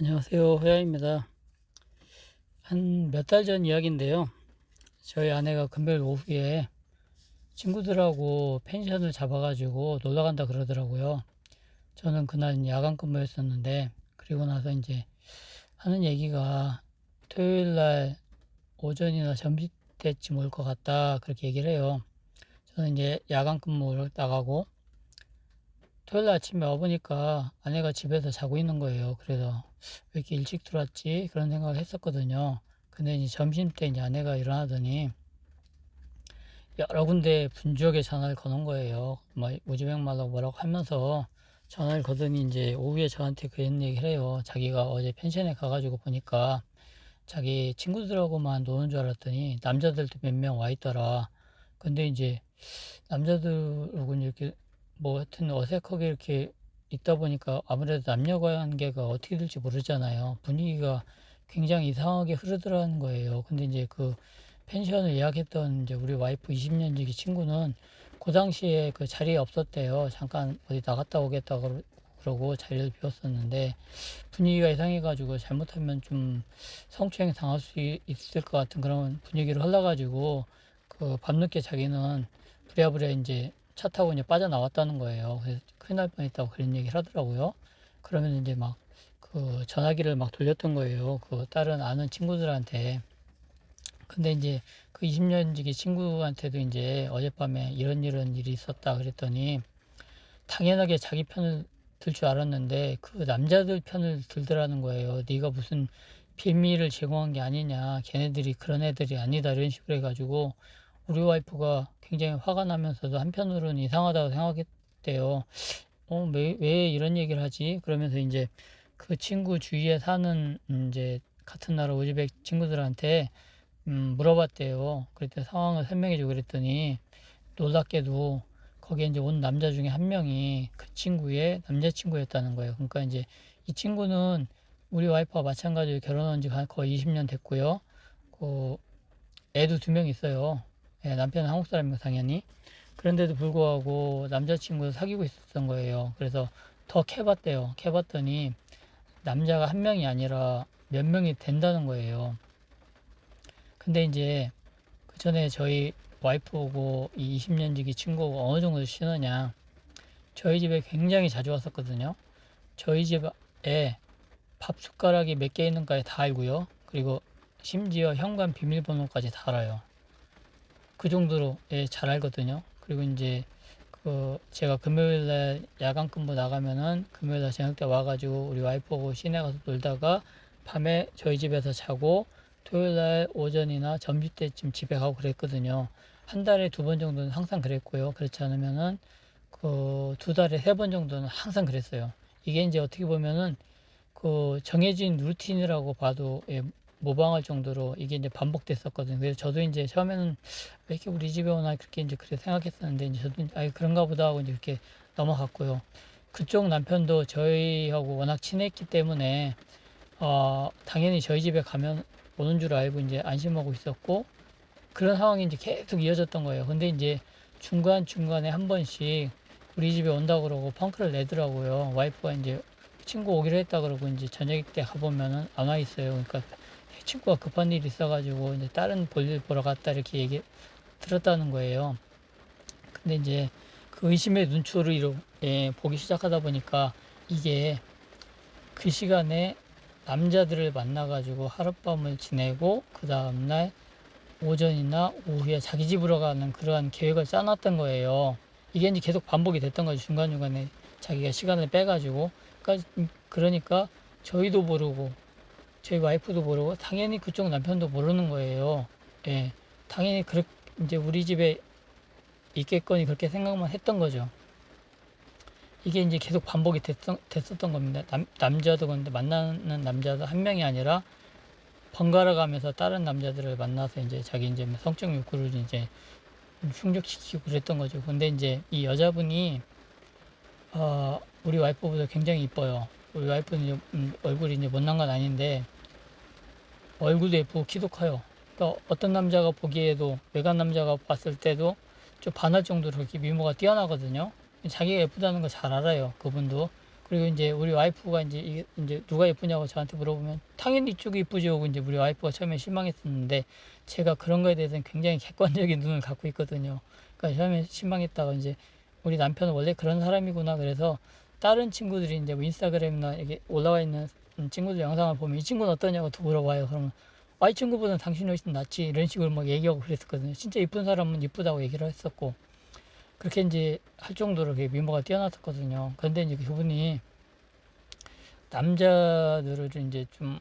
안녕하세요. 호야입니다. 한 몇 달 전 이야기인데요. 저희 아내가 금요일 오후에 친구들하고 펜션을 잡아가지고 놀러 간다 그러더라고요. 저는 그날 야간 근무였었는데, 그리고 나서 이제 하는 얘기가 토요일 날 오전이나 점심 때쯤 올 것 같다, 그렇게 얘기를 해요. 저는 이제 야간 근무를 나가고, 토요일 날 아침에 와보니까 아내가 집에서 자고 있는 거예요. 그래서 왜 이렇게 일찍 들어왔지? 그런 생각을 했었거든요. 근데 이제 점심 때 이제 아내가 일어나더니 여러 군데 분주하게 전화를 거는 거예요. 뭐 무지백말로 뭐라고 하면서 전화를 거더니 이제 오후에 저한테 그런 얘기를 해요. 자기가 어제 펜션에 가가지고 보니까 자기 친구들하고만 노는 줄 알았더니 남자들도 몇 명 와 있더라. 근데 이제 남자들하고 이렇게 뭐 하여튼 어색하게 이렇게 있다 보니까 아무래도 남녀 관계가 어떻게 될지 모르잖아요. 분위기가 굉장히 이상하게 흐르더라는 거예요. 근데 이제 그 펜션을 예약했던 이제 우리 와이프 20년 지기 친구는 그 당시에 그 자리에 없었대요. 잠깐 어디 나갔다 오겠다 그러고 자리를 비웠었는데 분위기가 이상해가지고 잘못하면 좀 성추행 당할 수 있을 것 같은 그런 분위기로 흘러가지고 그 밤늦게 자기는 부랴부랴 이제 차 타고 이제 빠져나왔다는 거예요. 그래서 큰일 날 뻔했다고 그런 얘기를 하더라고요. 그러면 이제 막 그 전화기를 막 돌렸던 거예요. 그 다른 아는 친구들한테. 근데 이제 그 20년 지기 친구한테도 이제 어젯밤에 이런 일이 있었다 그랬더니 당연하게 자기 편을 들 줄 알았는데 그 남자들 편을 들더라는 거예요. 네가 무슨 비밀을 제공한 게 아니냐. 걔네들이 그런 애들이 아니다. 이런 식으로 해가지고 우리 와이프가 굉장히 화가 나면서도 한편으로는 이상하다고 생각했대요. 왜 이런 얘기를 하지? 그러면서 이제 그 친구 주위에 사는 이제 같은 나라 우즈벡 친구들한테 물어봤대요. 그랬더니 상황을 설명해주고 그랬더니 놀랍게도 거기에 이제 온 남자 중에 한 명이 그 친구의 남자친구였다는 거예요. 그러니까 이제 이 친구는 우리 와이프와 마찬가지로 결혼한 지 거의 20년 됐고요. 그 애도 2명 있어요. 예, 남편은 한국 사람이고 당연히. 그런데도 불구하고 남자친구를 사귀고 있었던 거예요. 그래서 더 캐봤대요. 캐봤더니 남자가 한 명이 아니라 몇 명이 된다는 거예요. 근데 이제 그 전에 저희 와이프하고 이 20년 지기 친구가 어느 정도 친하냐. 저희 집에 굉장히 자주 왔었거든요. 저희 집에 밥 숟가락이 몇 개 있는지 다 알고요. 그리고 심지어 현관 비밀번호까지 다 알아요. 그 정도로 잘 알거든요. 그리고 이제 그 제가 금요일 날 야간 근무 나가면은 금요일 날 저녁 때 와가지고 우리 와이프하고 시내 가서 놀다가 밤에 저희 집에서 자고 토요일 날 오전이나 점심 때쯤 집에 가고 그랬거든요. 한 달에 2번 정도는 항상 그랬고요. 그렇지 않으면은 그 2달에 3번 정도는 항상 그랬어요. 이게 이제 어떻게 보면은 그 정해진 루틴이라고 봐도 모방할 정도로 이게 이제 반복됐었거든요. 그래서 저도 이제 처음에는 왜 이렇게 우리 집에 오나 그렇게 이제 그렇게 생각했었는데 이제 저도 아 그런가 보다 하고 이제 이렇게 넘어갔고요. 그쪽 남편도 저희하고 워낙 친했기 때문에 당연히 저희 집에 가면 오는 줄 알고 이제 안심하고 있었고 그런 상황이 이제 계속 이어졌던 거예요. 근데 이제 중간중간에 한 번씩 우리 집에 온다 그러고 펑크를 내더라고요. 와이프가 이제 친구 오기로 했다 그러고 이제 저녁 때 가보면은 안 와 있어요. 그러니까 친구가 급한 일이 있어가지고 이제 다른 볼일 보러 갔다 이렇게 얘기 들었다는 거예요. 근데 이제 그 의심의 눈초를 보기 시작하다 보니까 이게 그 시간에 남자들을 만나가지고 하룻밤을 지내고 그 다음날 오전이나 오후에 자기 집으로 가는 그러한 계획을 짜놨던 거예요. 이게 이제 계속 반복이 됐던 거죠. 중간중간에 자기가 시간을 빼가지고. 그러니까 저희도 모르고, 저희 와이프도 모르고, 당연히 그쪽 남편도 모르는 거예요. 예. 당연히 이제 우리 집에 있겠거니 그렇게 생각만 했던 거죠. 이게 이제 계속 반복이 됐었던 겁니다. 남자도 근데 만나는 남자도 한 명이 아니라 번갈아 가면서 다른 남자들을 만나서 이제 자기 이제 성적 욕구를 이제 충족시키고 그랬던 거죠. 근데 이제 이 여자분이 우리 와이프보다 굉장히 이뻐요. 우리 와이프는 이제, 얼굴이 이제 못난 건 아닌데 얼굴도 예쁘고 키도 커요. 그러니까 어떤 남자가 보기에도 외간 남자가 봤을 때도 좀 반할 정도로 이렇게 미모가 뛰어나거든요. 자기가 예쁘다는 걸 잘 알아요. 그분도. 그리고 이제 우리 와이프가 이제 이게 이제 누가 예쁘냐고 저한테 물어보면 당연히 이쪽이 이쁘지 하고 이제 우리 와이프가 처음에 실망했었는데 제가 그런 거에 대해서는 굉장히 객관적인 눈을 갖고 있거든요. 그러니까 처음에 실망했다가 이제 우리 남편은 원래 그런 사람이구나. 그래서 다른 친구들이 이제 뭐 인스타그램이나 이게 올라와 있는 친구들 영상을 보면 이 친구는 어떠냐고 또 물어봐요. 그러면 이 친구보다는 당신이 훨씬 낫지 이런 식으로 막 얘기하고 그랬었거든요. 진짜 이쁜 사람은 이쁘다고 얘기를 했었고 그렇게 이제 할 정도로 미모가 뛰어났었거든요. 그런데 이제 그분이 남자들을 이제 좀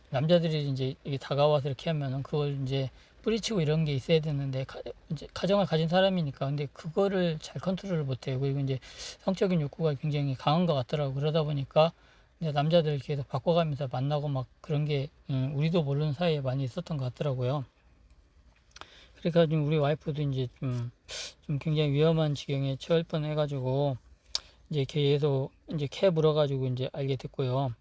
남자들이 이제 이게 다가와서 이렇게 하면은 그걸 이제 뿌리치고 이런 게 있어야 되는데 이제 가정을 가진 사람이니까 근데 그거를 잘 컨트롤을 못해요. 그리고 이제 성적인 욕구가 굉장히 강한 것 같더라고. 그러다 보니까 이제 남자들 계속 바꿔가면서 만나고 막 그런 게 우리도 모르는 사이에 많이 있었던 것 같더라고요. 그러니까 지금 우리 와이프도 이제 좀 굉장히 위험한 지경에 처할 뻔해가지고 이제 계속 이제 캐 물어가지고 이제 알게 됐고요.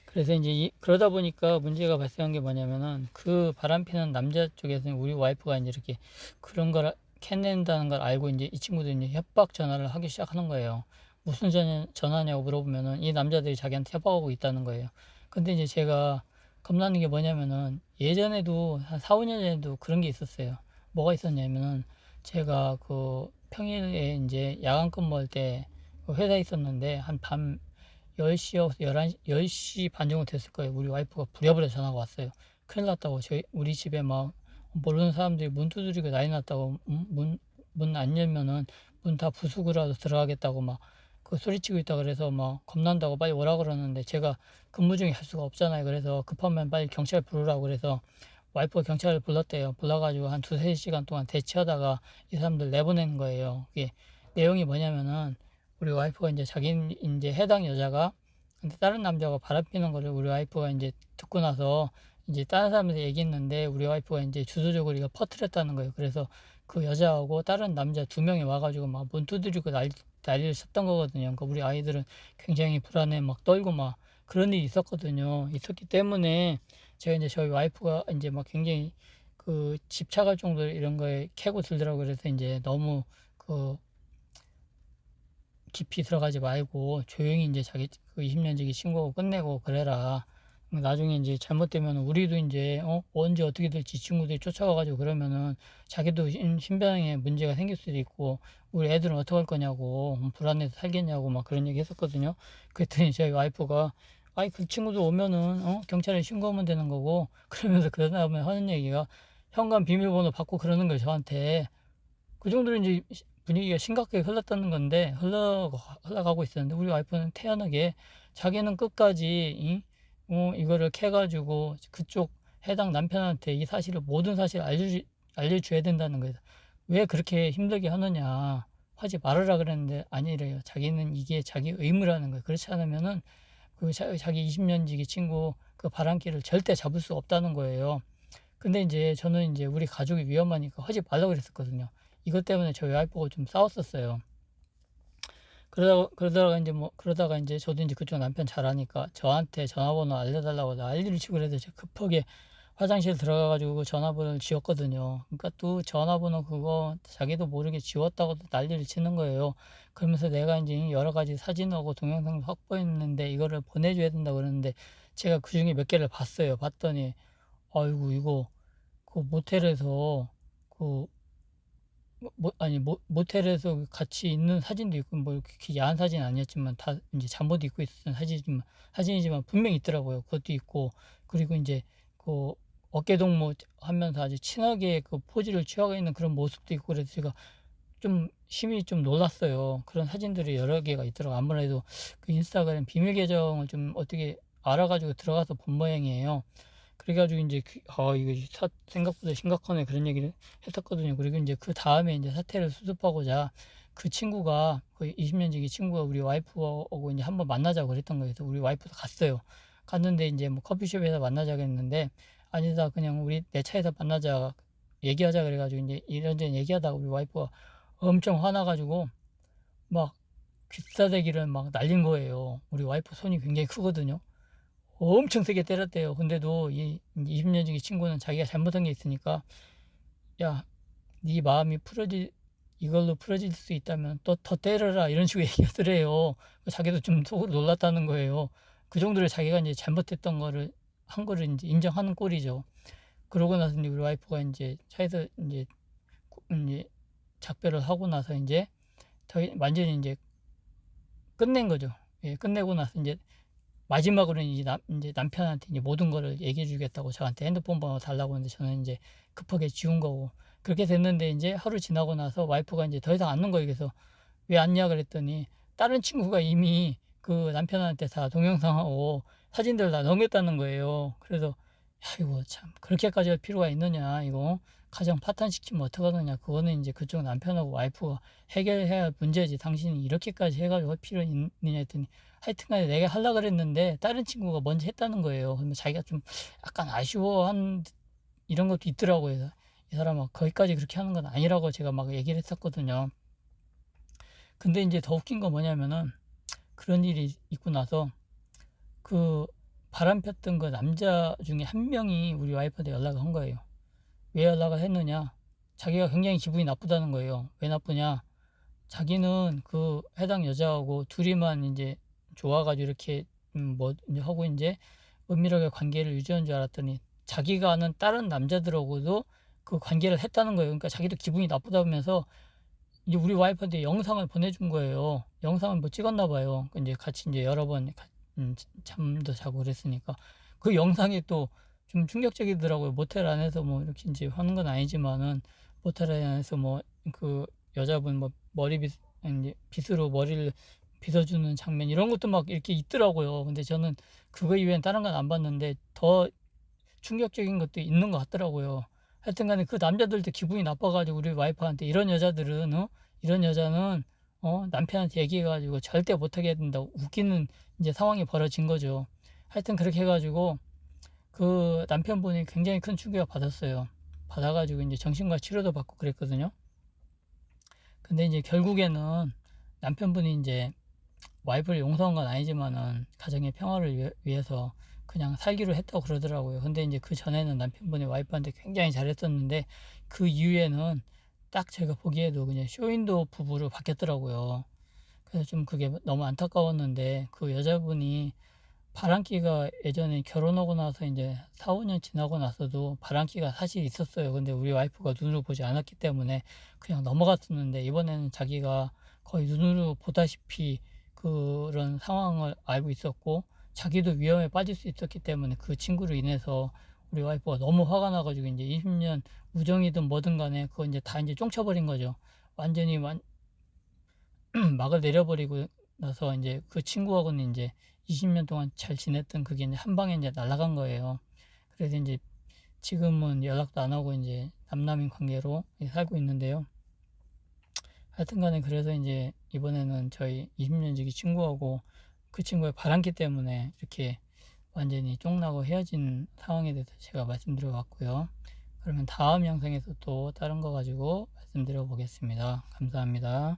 그래서 이제 그러다 보니까 문제가 발생한 게 뭐냐면은 그 바람피는 남자 쪽에서는 우리 와이프가 이제 이렇게 그런 걸 캐낸다는 걸 알고 이제 이 친구들이 이제 협박 전화를 하기 시작하는 거예요. 무슨 전화냐고 물어보면은 이 남자들이 자기한테 협박하고 있다는 거예요. 근데 이제 제가 겁나는 게 뭐냐면은 예전에도 한 4, 5년 전에도 그런 게 있었어요. 뭐가 있었냐면은 제가 그 평일에 이제 야간 근무할 때 회사에 있었는데 한밤 10시여 11시 10시 반 정도 됐을 거예요. 우리 와이프가 부랴부랴 전화가 왔어요. 큰일 났다고 우리 집에 막 모르는 사람들이 문 두드리고 난리 났다고 문 안 열면은 문 다 부수고라도 들어가겠다고 막 그 소리치고 있다 그래서 막 겁난다고 빨리 오라 그러는데 제가 근무 중에 할 수가 없잖아요. 그래서 급하면 빨리 경찰 부르라고 그래서 와이프가 경찰을 불렀대요. 불러가지고 한 두세 시간 동안 대치하다가 이 사람들 내보낸 거예요. 이게 내용이 뭐냐면은 우리 와이프가 이제 자기 이제 해당 여자가 근데 다른 남자가 바람피는 거를 우리 와이프가 이제 듣고 나서 이제 다른 사람한테 얘기했는데 우리 와이프가 이제 주도적으로 이거 퍼뜨렸다는 거예요. 그래서 그 여자하고 다른 남자 두 명이 와가지고 막 문 두드리고 난리를 쳤던 거거든요. 그러니까 우리 아이들은 굉장히 불안해 막 떨고 막 그런 일이 있었거든요. 있었기 때문에 제가 이제 저희 와이프가 이제 막 굉장히 그 집착할 정도로 이런 거에 캐고 들더라고요. 그래서 이제 너무 그 깊이 들어가지 말고 조용히 이제 자기 그 20년지기 신고하고 끝내고 그래라. 나중에 이제 잘못되면 우리도 이제 언제 어떻게 될지 친구들이 쫓아와가지고 그러면은 자기도 신변에 문제가 생길 수도 있고 우리 애들은 어떡할 거냐고 불안해서 살겠냐고 막 그런 얘기 했었거든요. 그랬더니 저희 와이프가 아이 그 친구들 오면은 경찰에 신고하면 되는 거고 그러면서 그 다음에 하는 얘기가 현관 비밀번호 받고 그러는 거예요 저한테. 그 정도로 이제 분위기가 심각하게 흘렀다는 건데 흘러가고 있었는데 우리 와이프는 태연하게 자기는 끝까지 이거를 캐가지고 그쪽 해당 남편한테 이 사실을 모든 사실을 알려줘야 된다는 거예요. 왜 그렇게 힘들게 하느냐 하지 말으라 그랬는데 아니래요. 자기는 이게 자기 의무라는 거예요. 그렇지 않으면은 그 자기 20년 지기 친구 그 바람길을 절대 잡을 수 없다는 거예요. 근데 이제 저는 이제 우리 가족이 위험하니까 하지 말라고 그랬었거든요. 이것 때문에 저희 와이프가 좀 싸웠었어요. 그러다가 이제 저도 이제 그쪽 남편 잘 아니까 저한테 전화번호 알려달라고 난리를 치고 그래서 제가 급하게 화장실 들어가가지고 그 전화번호를 지웠거든요. 그러니까 또 전화번호 그거 자기도 모르게 지웠다고 난리를 치는 거예요. 그러면서 내가 이제 여러 가지 사진하고 동영상도 확보했는데 이거를 보내줘야 된다고 그러는데 제가 그 중에 몇 개를 봤어요. 봤더니 아이고 이거 그 모텔에서 그 아니 모텔에서 같이 있는 사진도 있고 뭐 이렇게 야한 사진 아니었지만 다 이제 잠옷 입고 있었던 사진이지만 분명히 있더라고요. 그것도 있고 그리고 이제 그 어깨 동무 하면서 아주 친하게 그 포즈를 취하고 있는 그런 모습도 있고 그래서 제가 좀 심히 좀 놀랐어요. 그런 사진들이 여러 개가 있더라고. 아무래도 그 인스타그램 비밀 계정을 좀 어떻게 알아가지고 들어가서 본 모양이에요. 그래가지고 이제 이거 생각보다 심각하네 그런 얘기를 했었거든요. 그리고 이제 그 다음에 이제 사태를 수습하고자 그 친구가 그 20년 지기 친구가 우리 와이프하고 이제 한번 만나자고 그랬던 거예요. 그래서 우리 와이프도 갔어요. 갔는데 이제 뭐 커피숍에서 만나자고 했는데 아니다 그냥 우리 내 차에서 만나자 얘기하자 그래가지고 이제 이런저런 얘기하다가 우리 와이프가 엄청 화나가지고 막 귀싸대기를 막 날린 거예요. 우리 와이프 손이 굉장히 크거든요. 엄청 세게 때렸대요. 근데도 이 20년 지기 친구는 자기가 잘못한 게 있으니까 야, 네 마음이 이걸로 풀어질 수 있다면 또 더 때려라 이런 식으로 얘기하더래요. 자기도 좀 속으로 놀랐다는 거예요. 그 정도로 자기가 이제 잘못했던 거를 한 거를 이제 인정하는 꼴이죠. 그러고 나서 이제 우리 와이프가 이제 차에서 이제 작별을 하고 나서 이제 완전히 이제 끝낸 거죠. 예, 끝내고 나서 이제 마지막으로 이제 남편한테 이제 모든 거를 얘기해 주겠다고 저한테 핸드폰 번호 달라고 했는데 저는 이제 급하게 지운 거고 그렇게 됐는데 이제 하루 지나고 나서 와이프가 이제 더 이상 안 넣은 거예요. 그래서 왜 안냐 그랬더니 다른 친구가 이미 그 남편한테 다 동영상하고 사진들 다 넘겼다는 거예요. 그래서 야, 이거 참 그렇게까지 할 필요가 있느냐 이거 가정 파탄시키면 어떡하느냐 그거는 이제 그쪽 남편하고 와이프가 해결해야 할 문제지 당신이 이렇게까지 해가지고 할 필요 있느냐 했더니 하여튼간에 내가 하려고 그랬는데 다른 친구가 먼저 했다는 거예요. 근데 자기가 좀 약간 아쉬워한 이런 것도 있더라고요. 이 사람아 거기까지 그렇게 하는 건 아니라고 제가 막 얘기를 했었거든요. 근데 이제 더 웃긴 건 뭐냐면은 그런 일이 있고 나서 그 바람 폈던 그 남자 중에 한 명이 우리 와이프한테 연락을 한 거예요. 왜 연락을 했느냐? 자기가 굉장히 기분이 나쁘다는 거예요. 왜 나쁘냐? 자기는 그 해당 여자하고 둘이만 이제 좋아가지고 이렇게 뭐 이제 하고 이제 은밀하게 관계를 유지한 줄 알았더니 자기가 아는 다른 남자들하고도 그 관계를 했다는 거예요. 그러니까 자기도 기분이 나쁘다면서 이제 우리 와이프한테 영상을 보내준 거예요. 영상을 뭐 찍었나 봐요. 이제 같이 이제 여러 번 잠도 자고 그랬으니까 그 영상이 또 좀 충격적이더라고요. 모텔 안에서 뭐 이렇게 이제 하는 건 아니지만은 모텔 안에서 뭐 그 여자분 뭐 이제 빗으로 머리를 빗어주는 장면 이런 것도 막 이렇게 있더라고요. 근데 저는 그거 이외엔 다른 건 안 봤는데 더 충격적인 것도 있는 것 같더라고요. 하여튼간에 그 남자들도 기분이 나빠가지고 우리 와이프한테 이런 여자는 남편한테 얘기해가지고 절대 못하게 해야 된다 웃기는 이제 상황이 벌어진 거죠. 하여튼 그렇게 해가지고 그 남편분이 굉장히 큰 충격을 받았어요. 받아가지고 이제 정신과 치료도 받고 그랬거든요. 근데 이제 결국에는 남편분이 이제 와이프를 용서한 건 아니지만은 가정의 평화를 위해서 그냥 살기로 했다고 그러더라고요. 근데 이제 그 전에는 남편분이 와이프한테 굉장히 잘했었는데 그 이후에는 딱 제가 보기에도 그냥 쇼윈도 부부로 바뀌었더라고요. 그래서 좀 그게 너무 안타까웠는데 그 여자분이 바람기가 예전에 결혼하고 나서 이제 4, 5년 지나고 나서도 바람기가 사실 있었어요. 근데 우리 와이프가 눈으로 보지 않았기 때문에 그냥 넘어갔었는데 이번에는 자기가 거의 눈으로 보다시피 그런 상황을 알고 있었고 자기도 위험에 빠질 수 있었기 때문에 그 친구로 인해서 우리 와이프가 너무 화가 나가지고 이제 20년 우정이든 뭐든 간에 그거 이제 다 이제 쫑쳐버린 거죠. 완전히 막을 내려버리고 나서 이제 그 친구하고는 이제 20년 동안 잘 지냈던 그게 이제 한 방에 이제 날아간 거예요. 그래서 이제 지금은 연락도 안 하고 이제 남남인 관계로 살고 있는데요. 하여튼간에 그래서 이제 이번에는 저희 20년 지기 친구하고 그 친구의 바람기 때문에 이렇게 완전히 쫑나고 헤어진 상황에 대해서 제가 말씀드려 봤고요. 그러면 다음 영상에서 또 다른 거 가지고 말씀드려 보겠습니다. 감사합니다.